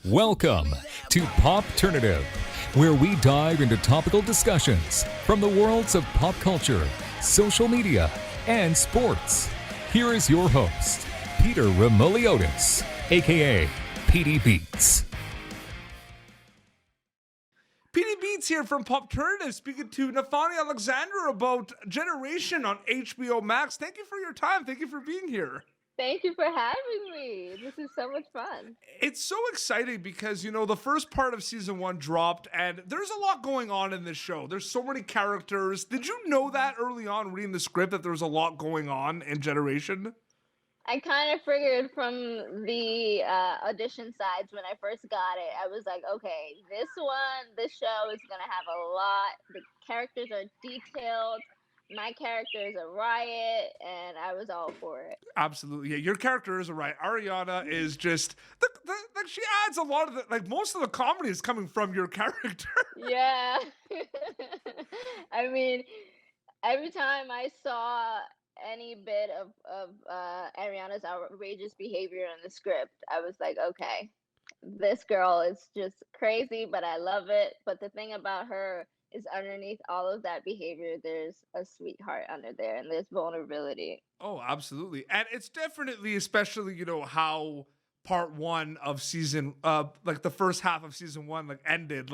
Welcome to Popternative, where we dive into topical discussions from the worlds of pop culture, social media, and sports. Here is your host, Peter Remoliotis, aka PD Beats. PD Beats here from Popternative, speaking to Nathanya Alexander about Generation on HBO Max. Thank you for your time. Thank you for being here. Thank you for having me. This is so much fun. It's so exciting because, the first part of season one dropped and there's a lot going on in this show. There's so many characters. Did you know that early on reading the script that there was a lot going on in Generation? I kind of figured from the audition sides when I first got it, I was like, okay, this show is going to have a lot. The characters are detailed. My character is a riot, and I was all for it. Absolutely. Yeah, your character is a riot. Ariana is just, she adds a lot of most of the comedy is coming from your character. Yeah. I mean, every time I saw any bit of Ariana's outrageous behavior in the script, I was like, okay, this girl is just crazy, but I love it. But the thing about her is underneath all of that behavior, there's a sweetheart under there, and there's vulnerability. Oh, absolutely. And it's definitely, especially, how part one of season, the first half of season one, ended.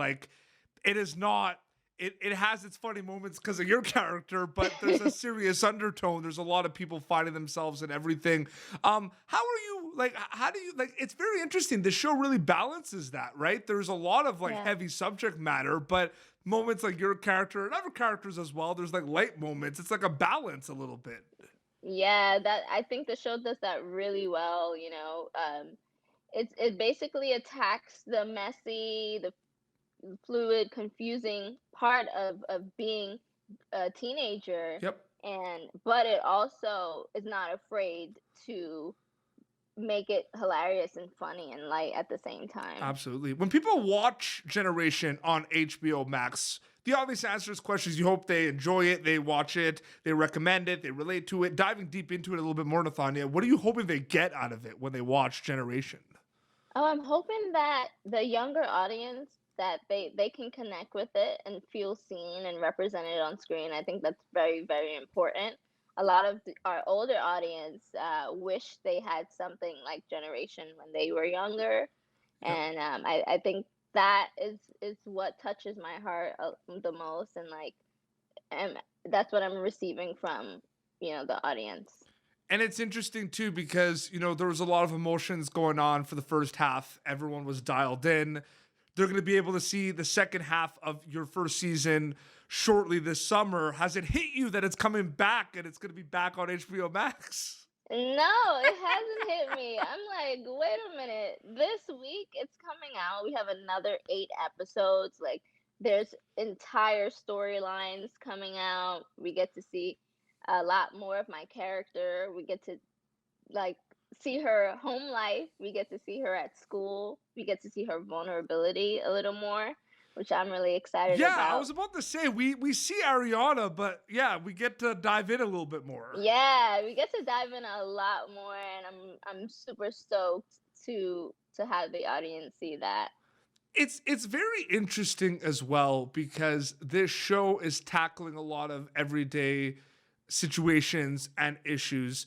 It is not, it has its funny moments because of your character, but there's a serious undertone. There's a lot of people finding themselves and everything. How are you, how do you, it's very interesting. The show really balances that, right? There's a lot of heavy subject matter, but moments like your character and other characters as well, there's light moments. It's a balance a little bit. Yeah, that I think the show does that really well. It basically attacks the messy, the fluid, confusing part of being a teenager. Yep. But it also is not afraid to make it hilarious and funny and light at the same time. Absolutely. When people watch Generation on HBO Max, the obvious answer is questions. You hope they enjoy it, they watch it, they recommend it, they relate to it. Diving deep into it a little bit more, Nathanya, what are you hoping they get out of it when they watch Generation? Oh, I'm hoping that the younger audience, that they can connect with it and feel seen and represented on screen. I think that's very, very important. A lot of our older audience wish they had something like Generation when they were younger. Yep. And I think that is what touches my heart the most. And that's what I'm receiving from, the audience. And it's interesting, too, because, there was a lot of emotions going on for the first half. Everyone was dialed in. They're going to be able to see the second half of your first season shortly this summer. Has it hit you that it's coming back and it's going to be back on HBO Max? No, it hasn't hit me. I'm like, wait a minute. This week it's coming out. We have another 8 episodes. There's entire storylines coming out. We get to see a lot more of my character. We get to see her home life. We get to see her at school. We get to see her vulnerability a little more, which I'm really excited about. Yeah, I was about to say, we see Ariana, but yeah, we get to dive in a little bit more. Yeah, we get to dive in a lot more, and I'm super stoked to have the audience see that. It's very interesting as well because this show is tackling a lot of everyday situations and issues.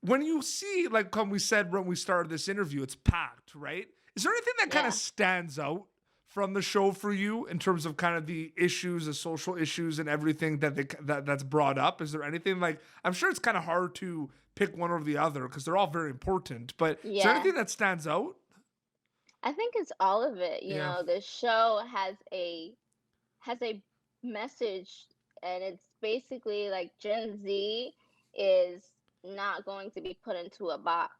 When you see, when we said when we started this interview, it's packed, right? Is there anything that kind of stands out from the show for you in terms of kind of the issues, the social issues and everything that's brought up? Is there anything I'm sure it's kind of hard to pick one over the other because they're all very important, but is there anything that stands out? I think it's all of it. The show has a message, and it's basically Gen Z is not going to be put into a box.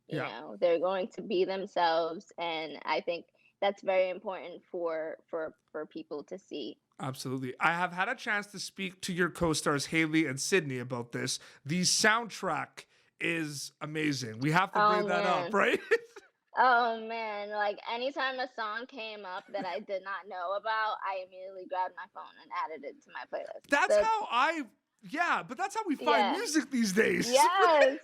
They're going to be themselves, and I think that's very important for people to see. Absolutely. I have had a chance to speak to your co-stars Haley and Sydney about this. The soundtrack is amazing. We have to bring that up, right? Oh man, anytime a song came up that I did not know about, I immediately grabbed my phone and added it to my playlist. But that's how we find music these days. Yes.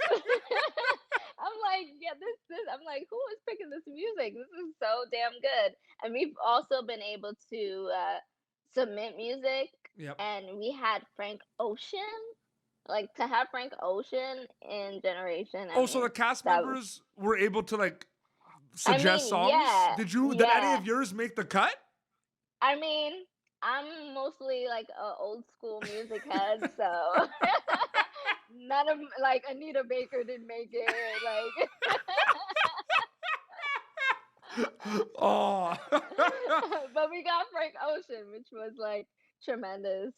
I'm like, yeah, this. I'm like, who is picking this music? This is so damn good. And we've also been able to submit music, Yep. and we had Frank Ocean. Like to have Frank Ocean in Generation. I Oh, so mean, the cast that was. members were able to like I suggest mean, songs? yeah, Did any yeah. of yours make the cut? I mean, I'm mostly like a old school music head, so none of like Anita Baker didn't make it. Like, Oh. but we got Frank Ocean, which was like tremendous.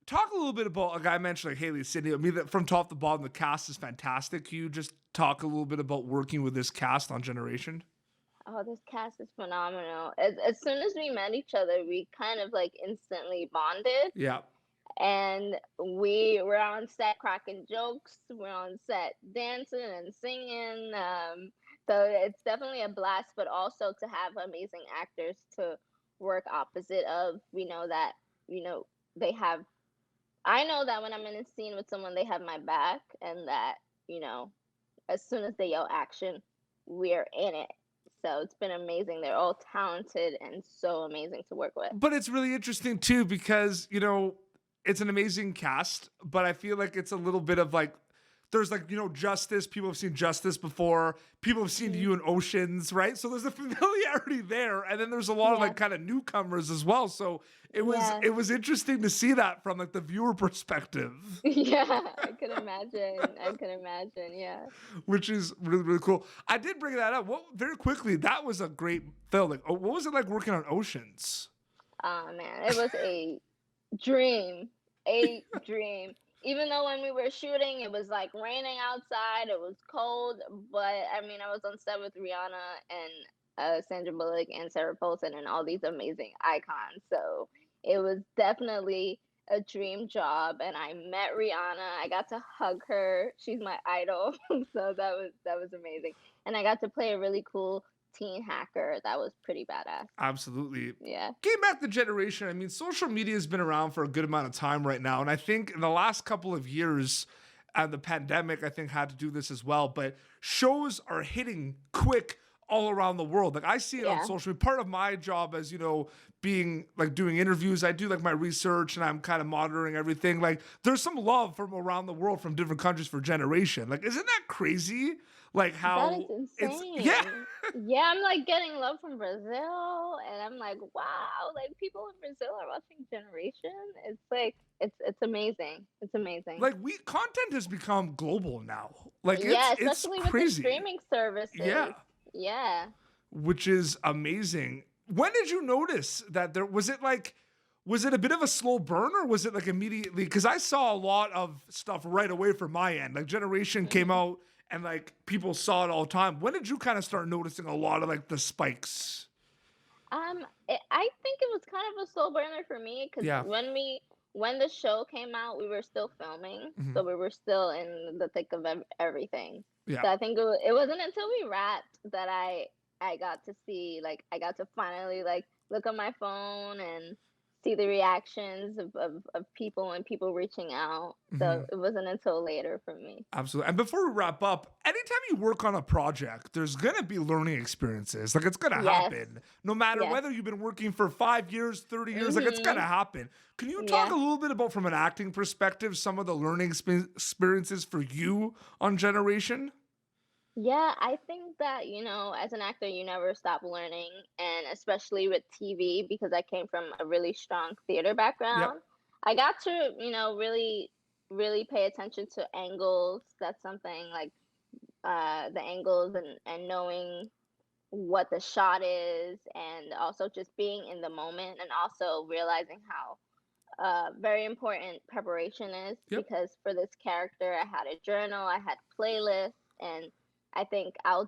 Talk a little bit about, like I mentioned, like Haley Sydney. I mean, from top to bottom, the cast is fantastic. Can you just talk a little bit about working with this cast on Generation? Oh, this cast is phenomenal. As soon as we met each other, we kind of like instantly bonded. Yeah. And we were on set cracking jokes. We're on set dancing and singing. So it's definitely a blast, but also to have amazing actors to work opposite of. We know that, they have. I know that when I'm in a scene with someone, they have my back, and that, as soon as they yell action, we're in it. So it's been amazing. They're all talented and so amazing to work with. But it's really interesting too because, it's an amazing cast, but I feel like it's a little bit of like, there's like, Justice. People have seen Justice before. People have seen you in Oceans, right? So there's a familiarity there. And then there's a lot of like kind of newcomers as well. So it was interesting to see that from like the viewer perspective. Yeah, I could imagine. Yeah. Which is really, really cool. I did bring that up. Very quickly, that was a great film. Like, what was it like working on Oceans? Oh man, it was a dream. A dream. Even though when we were shooting, it was like raining outside, it was cold, but I mean, I was on set with Rihanna and Sandra Bullock and Sarah Paulson and all these amazing icons. So it was definitely a dream job, and I met Rihanna. I got to hug her. She's my idol, so that was amazing. And I got to play a really cool teen hacker. That was pretty badass. Absolutely. Yeah. Getting back to Generation, I mean, social media has been around for a good amount of time right now. And I think in the last couple of years, and the pandemic, I think, had to do this as well. But shows are hitting quick all around the world. Like I see it on social media. Part of my job as, being like doing interviews, I do like my research and I'm kind of monitoring everything. Like there's some love from around the world from different countries for Generation. Like, isn't that crazy? Like how that is insane. Yeah, I'm like getting love from Brazil, and I'm like, wow, like people in Brazil are watching Generation. It's like it's amazing. It's amazing. Like content has become global now. Like especially it's with crazy. the streaming services. Yeah. Which is amazing. When did you notice that was it a bit of a slow burn or was it like immediately? Because I saw a lot of stuff right away from my end. Like Generation came out and like people saw it all the time. When did you kind of start noticing a lot of like the spikes? I think it was kind of a slow burner for me because when the show came out, we were still filming, so we were still in the thick of everything. Yeah. So I think it wasn't until we wrapped that I got to see, like, I got to finally like look on my phone and see the reactions of people and people reaching out. So it wasn't until later for me. Absolutely. And before we wrap up, anytime you work on a project, there's going to be learning experiences. Like it's going to happen no matter whether you've been working for 5 years, 30 years, like it's going to happen. Can you talk a little bit about, from an acting perspective, some of the learning experiences for you on Generation? Yeah, I think that, as an actor, you never stop learning, and especially with TV, because I came from a really strong theater background. I got to, really, really pay attention to angles. That's something like the angles and knowing what the shot is, and also just being in the moment, and also realizing how very important preparation is, because for this character, I had a journal, I had playlists, and I think I'll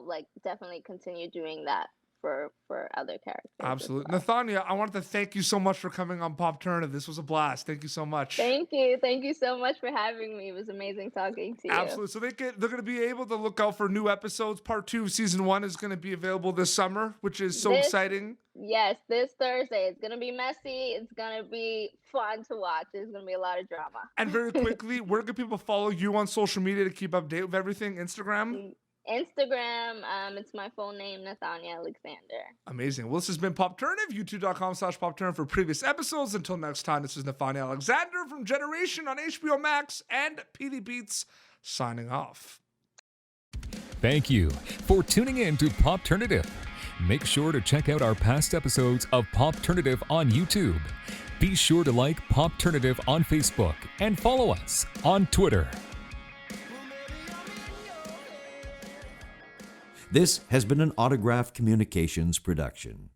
like definitely continue doing that for other characters. Absolutely. Nathanya, I wanted to thank you so much for coming on Popternative. This was a blast. Thank you so much. Thank you. Thank you so much for having me. It was amazing talking to you. Absolutely. So they're going to be able to look out for new episodes. Part 2 of season 1 is going to be available this summer, which is so exciting. Yes, this Thursday. It's gonna be messy. It's gonna be fun to watch. There's gonna be a lot of drama. And very quickly, where can people follow you on social media to keep update with everything? Instagram? Instagram, it's my full name, Nathanya Alexander. Amazing. Well, this has been Popternative, youtube.com/Popternative for previous episodes. Until next time, this is Nathanya Alexander from Generation on HBO Max and PD Beats signing off. Thank you for tuning in to Popternative. Make sure to check out our past episodes of Popternative on YouTube. Be sure to like Popternative on Facebook and follow us on Twitter. This has been an Autograph Communications production.